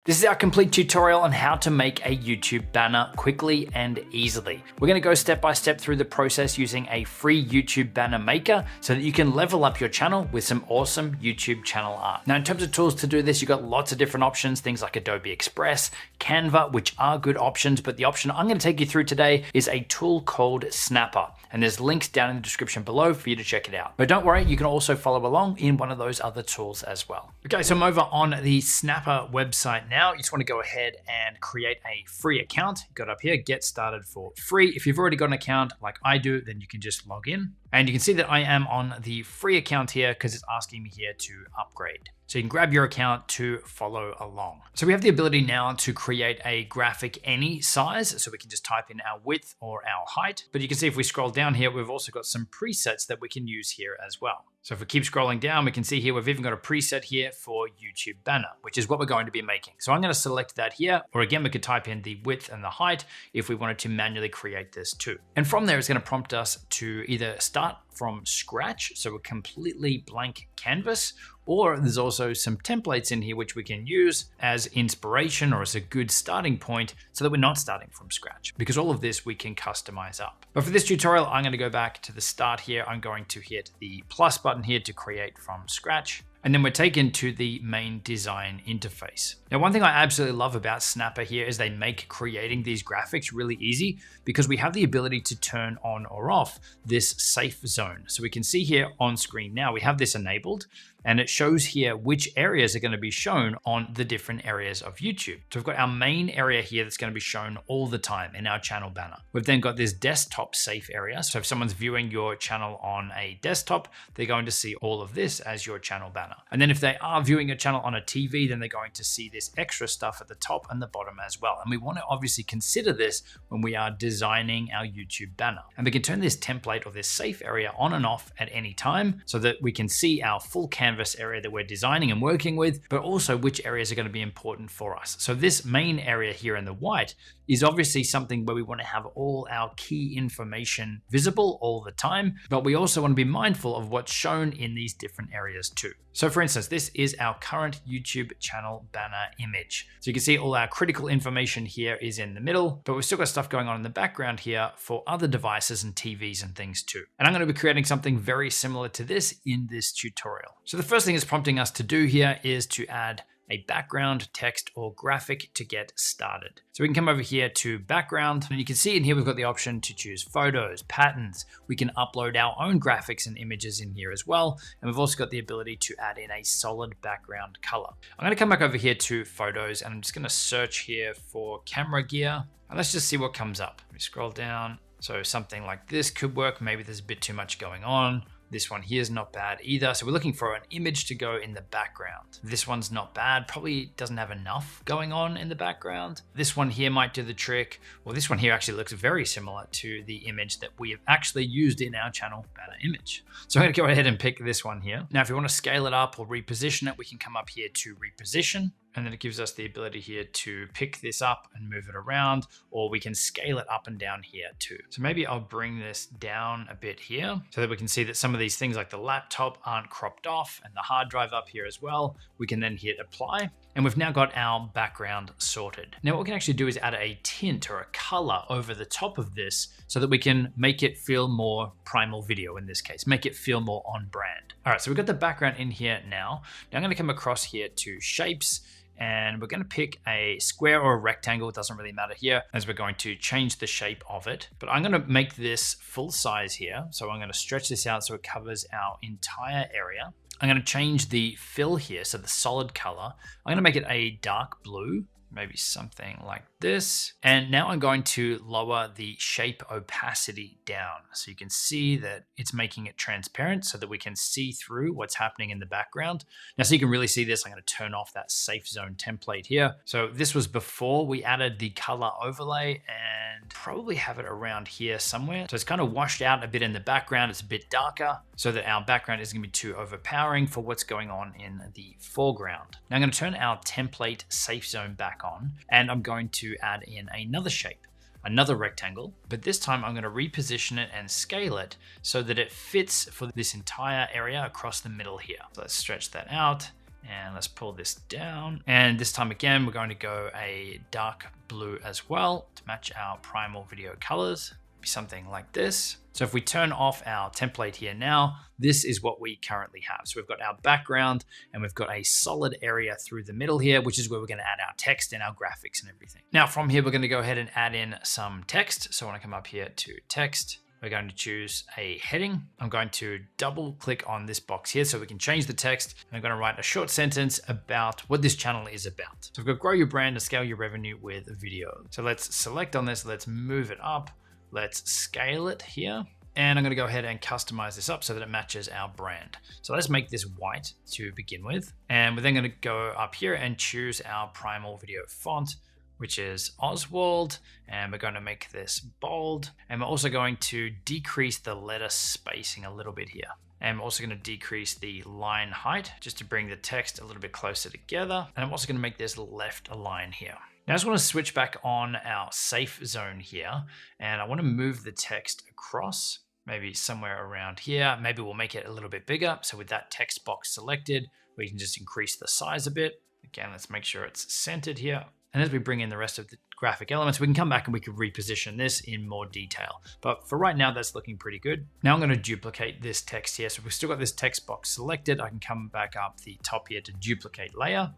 This is our complete tutorial on how to make a YouTube banner quickly and easily. We're going to go step by step through the process using a free YouTube banner maker so that you can level up your channel with some awesome YouTube channel art. Now, in terms of tools to do this, you've got lots of different options, things like Adobe Express, Canva, which are good options, but the option I'm going to take you through today is a tool called Snapper. And there's links down in the description below for you to check it out. But don't worry, you can also follow along in one of those other tools as well. Okay, so I'm over on the Snapper website now. You just want to go ahead and create a free account. Got up here, get started for free. If you've already got an account like I do, then you can just log in. And you can see that I am on the free account here because it's asking me here to upgrade. So you can grab your account to follow along. So we have the ability now to create a graphic any size. So we can just type in our width or our height. But you can see if we scroll down here, we've also got some presets that we can use here as well. So if we keep scrolling down, we can see here, we've even got a preset here for YouTube banner, which is what we're going to be making. So I'm going to select that here, or again, we could type in the width and the height if we wanted to manually create this too. And from there, it's going to prompt us to either start from scratch, so a completely blank canvas, or there's also some templates in here which we can use as inspiration or as a good starting point so that we're not starting from scratch, because all of this we can customize up. But for this tutorial, I'm going to go back to the start here. I'm going to hit the plus button here to create from scratch. And then we're taken to the main design interface. Now, one thing I absolutely love about Snapper here is they make creating these graphics really easy because we have the ability to turn on or off this safe zone. So we can see here on screen now, we have this enabled and it shows here which areas are going to be shown on the different areas of YouTube. So we've got our main area here that's going to be shown all the time in our channel banner. We've then got this desktop safe area. So if someone's viewing your channel on a desktop, they're going to see all of this as your channel banner. And then if they are viewing your channel on a TV, then they're going to see this extra stuff at the top and the bottom as well. And we want to obviously consider this when we are designing our YouTube banner. And we can turn this template or this safe area on and off at any time so that we can see our full canvas area that we're designing and working with, but also which areas are going to be important for us. So this main area here in the white is obviously something where we want to have all our key information visible all the time, but we also want to be mindful of what's shown in these different areas too. So for instance, this is our current YouTube channel banner image. So you can see all our critical information here is in the middle, but we've still got stuff going on in the background here for other devices and TVs and things too. And I'm going to be creating something very similar to this in this tutorial. So the first thing it's prompting us to do here is to add a background, text, or graphic to get started. So we can come over here to background, and you can see in here we've got the option to choose photos, patterns. We can upload our own graphics and images in here as well. And we've also got the ability to add in a solid background color. I'm going to come back over here to photos, and I'm just going to search here for camera gear. And let's just see what comes up. We scroll down. So something like this could work. Maybe there's a bit too much going on. This one here is not bad either. So we're looking for an image to go in the background. This one's not bad. Probably doesn't have enough going on in the background. This one here might do the trick. Well, this one here actually looks very similar to the image that we have actually used in our channel banner image. So I'm going to go ahead and pick this one here. Now, if you want to scale it up or reposition it, we can come up here to reposition. And then it gives us the ability here to pick this up and move it around, or we can scale it up and down here too. So maybe I'll bring this down a bit here so that we can see that some of these things like the laptop aren't cropped off and the hard drive up here as well. We can then hit apply. And we've now got our background sorted. Now what we can actually do is add a tint or a color over the top of this so that we can make it feel more primal video in this case, make it feel more on brand. All right, so we've got the background in here now. Now I'm gonna come across here to shapes, and we're going to pick a square or a rectangle. It doesn't really matter here as we're going to change the shape of it. But I'm going to make this full size here. So I'm going to stretch this out so it covers our entire area. I'm going to change the fill here, so the solid color. I'm going to make it a dark blue, maybe something like this. And now I'm going to lower the shape opacity down. So you can see that it's making it transparent so that we can see through what's happening in the background. Now, so you can really see this, I'm going to turn off that safe zone template here. So this was before we added the color overlay, and probably have it around here somewhere. So it's kind of washed out a bit in the background. It's a bit darker so that our background isn't going to be too overpowering for what's going on in the foreground. Now I'm going to turn our template safe zone back on, and I'm going to add in another shape, another rectangle, but this time I'm going to reposition it and scale it so that it fits for this entire area across the middle here. So let's stretch that out. And let's pull this down. And this time again, we're going to go a dark blue as well to match our primal video colors. Be something like this. So if we turn off our template here now, this is what we currently have. So we've got our background and we've got a solid area through the middle here, which is where we're going to add our text and our graphics and everything. Now from here, we're going to go ahead and add in some text. So I want to come up here to text. We're going to choose a heading. I'm going to double click on this box here so we can change the text. And I'm going to write a short sentence about what this channel is about. So we've got grow your brand and scale your revenue with video. So let's select on this. Let's move it up. Let's scale it here. And I'm going to go ahead and customize this up so that it matches our brand. So let's make this white to begin with. And we're then going to go up here and choose our primal video font, which is Oswald. And we're going to make this bold. And we're also going to decrease the letter spacing a little bit here. And I'm also going to decrease the line height just to bring the text a little bit closer together. And I'm also going to make this left align here. Now I just want to switch back on our safe zone here, and I want to move the text across, maybe somewhere around here. Maybe we'll make it a little bit bigger. So with that text box selected, we can just increase the size a bit. Again, let's make sure it's centered here. And as we bring in the rest of the graphic elements, we can come back and we can reposition this in more detail. But for right now, that's looking pretty good. Now I'm going to duplicate this text here. So we've still got this text box selected. I can come back up the top here to duplicate layer.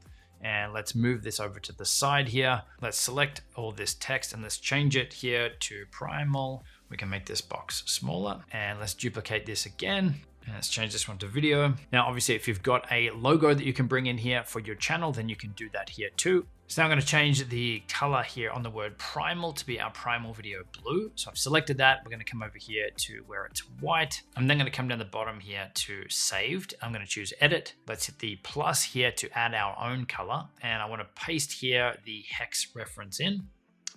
And let's move this over to the side here. Let's select all this text and let's change it here to primal. We can make this box smaller and let's duplicate this again. And let's change this one to video. Now, obviously, if you've got a logo that you can bring in here for your channel, then you can do that here too. So now I'm going to change the color here on the word primal to be our primal video blue. So I've selected that. We're going to come over here to where it's white. I'm then going to come down the bottom here to saved. I'm going to choose edit. Let's hit the plus here to add our own color. And I want to paste here the hex reference in.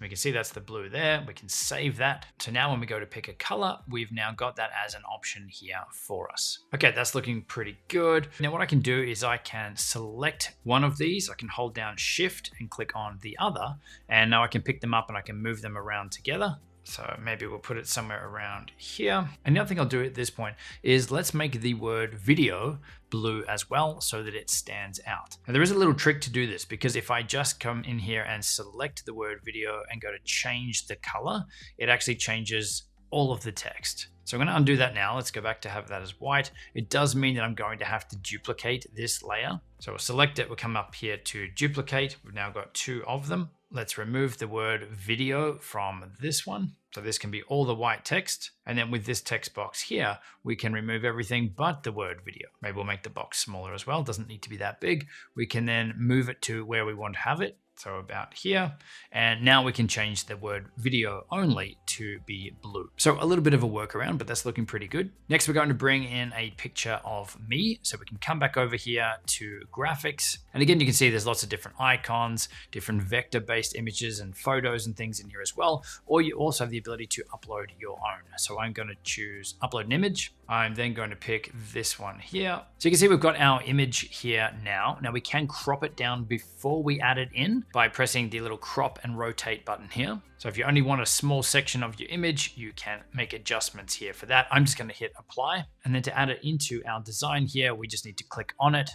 We can see that's the blue there. We can save that. So now when we go to pick a color, we've now got that as an option here for us. Okay, that's looking pretty good. Now what I can do is I can select one of these. I can hold down Shift and click on the other. And now I can pick them up and I can move them around together. So maybe we'll put it somewhere around here. And the other thing I'll do at this point is let's make the word video blue as well so that it stands out. Now there is a little trick to do this because if I just come in here and select the word video and go to change the color, it actually changes all of the text. So I'm going to undo that now. Let's go back to have that as white. It does mean that I'm going to have to duplicate this layer. So we'll select it. We'll come up here to duplicate. We've now got two of them. Let's remove the word video from this one. So this can be all the white text. And then with this text box here, we can remove everything but the word video. Maybe we'll make the box smaller as well. It doesn't need to be that big. We can then move it to where we want to have it. So about here, and now we can change the word video only to be blue. So a little bit of a workaround, but that's looking pretty good. Next, we're going to bring in a picture of me. So we can come back over here to graphics. And again, you can see there's lots of different icons, different vector-based images and photos and things in here as well. Or you also have the ability to upload your own. So I'm going to choose upload an image. I'm then going to pick this one here. So you can see we've got our image here now. Now we can crop it down before we add it in by pressing the little crop and rotate button here. So if you only want a small section of your image, you can make adjustments here for that. I'm just going to hit apply. And then to add it into our design here, we just need to click on it.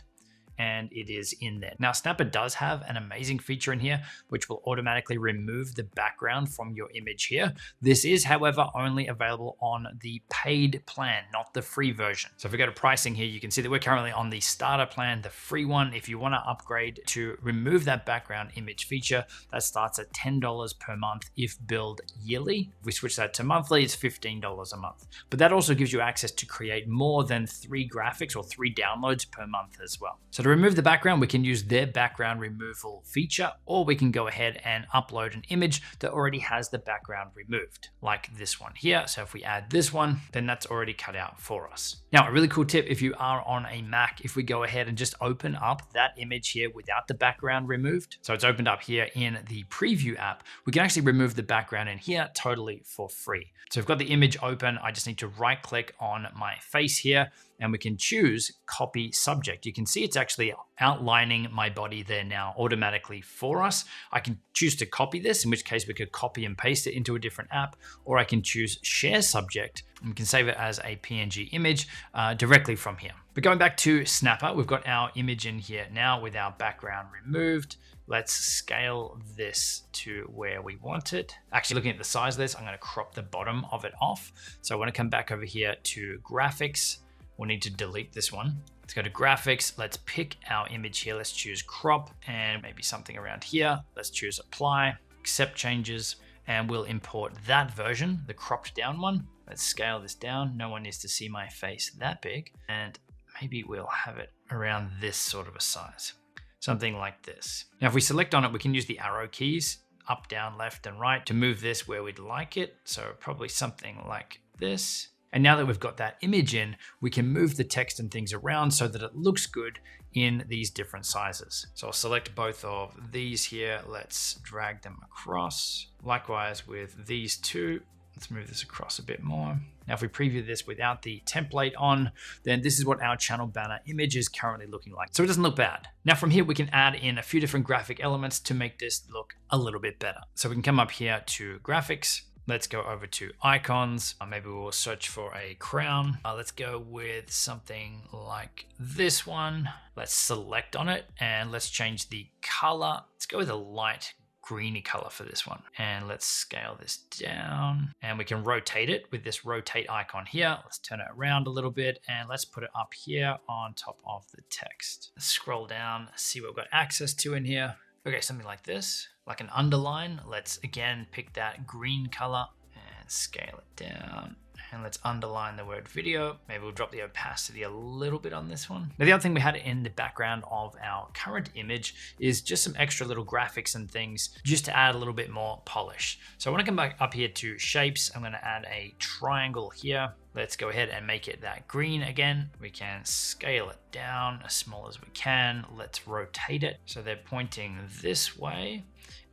And it is in there. Now, Snapper does have an amazing feature in here, which will automatically remove the background from your image here. This is, however, only available on the paid plan, not the free version. So if we go to pricing here, you can see that we're currently on the starter plan, the free one. If you want to upgrade to remove that background image feature, that starts at $10 per month if billed yearly. If we switch that to monthly, it's $15 a month. But that also gives you access to create more than 3 graphics or 3 downloads per month as well. So to remove the background, we can use their background removal feature, or we can go ahead and upload an image that already has the background removed, like this one here. So if we add this one, then that's already cut out for us. Now, a really cool tip, if you are on a Mac, if we go ahead and just open up that image here without the background removed, so it's opened up here in the preview app, we can actually remove the background in here totally for free. So I've got the image open. I just need to right click on my face here and we can choose copy subject. You can see it's actually outlining my body there now automatically for us. I can choose to copy this, in which case we could copy and paste it into a different app, or I can choose share subject and we can save it as a PNG image directly from here. But going back to Snapper, we've got our image in here now with our background removed. Let's scale this to where we want it. Actually, looking at the size of this, I'm going to crop the bottom of it off. So I want to come back over here to graphics. We'll need to delete this one. Let's go to graphics. Let's pick our image here. Let's choose crop and maybe something around here. Let's choose apply, accept changes, and we'll import that version, the cropped down one. Let's scale this down. No one needs to see my face that big. And maybe we'll have it around this sort of a size. Something like this. Now, if we select on it, we can use the arrow keys, up, down, left, and right to move this where we'd like it. So probably something like this. And now that we've got that image in, we can move the text and things around so that it looks good in these different sizes. So I'll select both of these here. Let's drag them across. Likewise with these two. Let's move this across a bit more. Now, if we preview this without the template on, then this is what our channel banner image is currently looking like. So it doesn't look bad. Now from here, we can add in a few different graphic elements to make this look a little bit better. So we can come up here to graphics. Let's go over to icons. Maybe we'll search for a crown. Let's go with something like this one. Let's select on it and let's change the color. Let's go with a light greeny color for this one. And let's scale this down and we can rotate it with this rotate icon here. Let's turn it around a little bit and let's put it up here on top of the text. Let's scroll down, see what we've got access to in here. Okay, something like this, like an underline. Let's again pick that green color and scale it down. And let's underline the word video. Maybe we'll drop the opacity a little bit on this one. Now, the other thing we had in the background of our current image is just some extra little graphics and things just to add a little bit more polish. So I want to come back up here to shapes. I'm going to add a triangle here. Let's go ahead and make it that green again. We can scale it down as small as we can. Let's rotate it so they're pointing this way.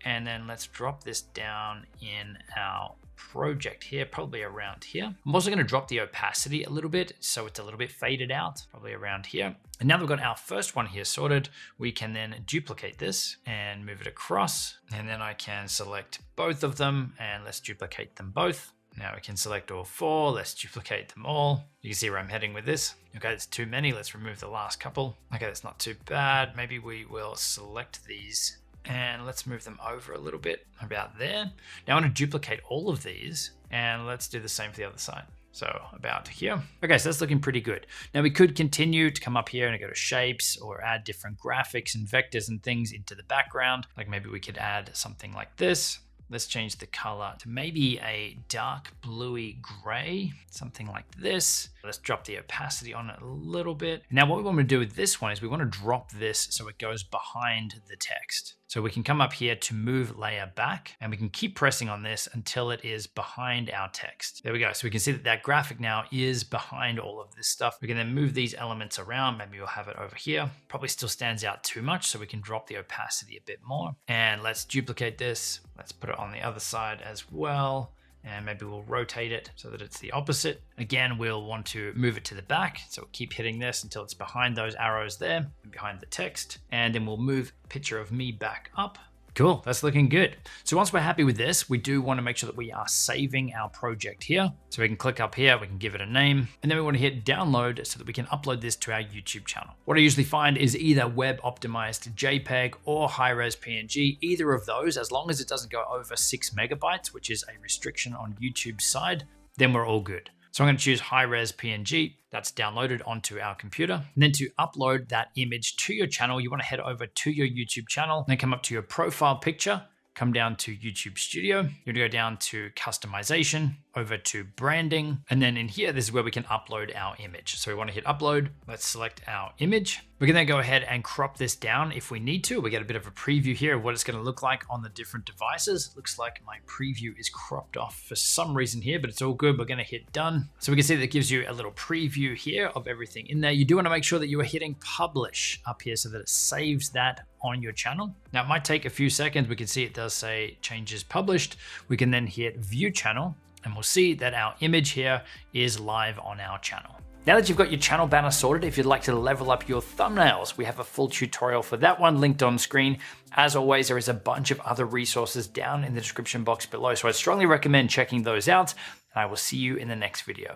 And then let's drop this down in our project here, probably around here. I'm also going to drop the opacity a little bit so it's a little bit faded out, probably around here. And now that we've got our first one here sorted, we can then duplicate this and move it across. And then I can select both of them and let's duplicate them both. Now we can select all four, let's duplicate them all. You can see where I'm heading with this. Okay, it's too many, let's remove the last couple. Okay, that's not too bad. Maybe we will select these and let's move them over a little bit, about there. Now I want to duplicate all of these and let's do the same for the other side. So about here. Okay, so that's looking pretty good. Now we could continue to come up here and go to shapes or add different graphics and vectors and things into the background. Like maybe we could add something like this. Let's change the color to maybe a dark bluey gray, something like this. Let's drop the opacity on it a little bit. Now what we want to do with this one is we want to drop this so it goes behind the text. So we can come up here to move layer back and we can keep pressing on this until it is behind our text. There we go. So we can see that that graphic now is behind all of this stuff. We can then move these elements around. Maybe we'll have it over here. Probably still stands out too much, so we can drop the opacity a bit more. And let's duplicate this. Let's put it on the other side as well. And maybe we'll rotate it so that it's the opposite. Again, we'll want to move it to the back. So we'll keep hitting this until it's behind those arrows there, and behind the text. And then we'll move picture of me back up. Cool, that's looking good. So once we're happy with this, we do want to make sure that we are saving our project here. So we can click up here, we can give it a name, and then we want to hit download so that we can upload this to our YouTube channel. What I usually find is either web optimized JPEG or high-res PNG, either of those, as long as it doesn't go over 6 megabytes, which is a restriction on YouTube's side, then we're all good. So I'm going to choose high-res PNG. That's downloaded onto our computer. And then to upload that image to your channel, you want to head over to your YouTube channel, then come up to your profile picture, come down to YouTube Studio. You're going to go down to customization, over to branding. And then in here, this is where we can upload our image. So we want to hit upload. Let's select our image. We can then go ahead and crop this down if we need to. We get a bit of a preview here of what it's going to look like on the different devices. Looks like my preview is cropped off for some reason here, but it's all good. We're going to hit done. So we can see that it gives you a little preview here of everything in there. You do want to make sure that you are hitting publish up here so that it saves that on your channel. Now it might take a few seconds. We can see it does say changes published. We can then hit view channel and we'll see that our image here is live on our channel. Now that you've got your channel banner sorted, if you'd like to level up your thumbnails, we have a full tutorial for that one linked on screen. As always, there is a bunch of other resources down in the description box below, so I'd strongly recommend checking those out, and I will see you in the next video.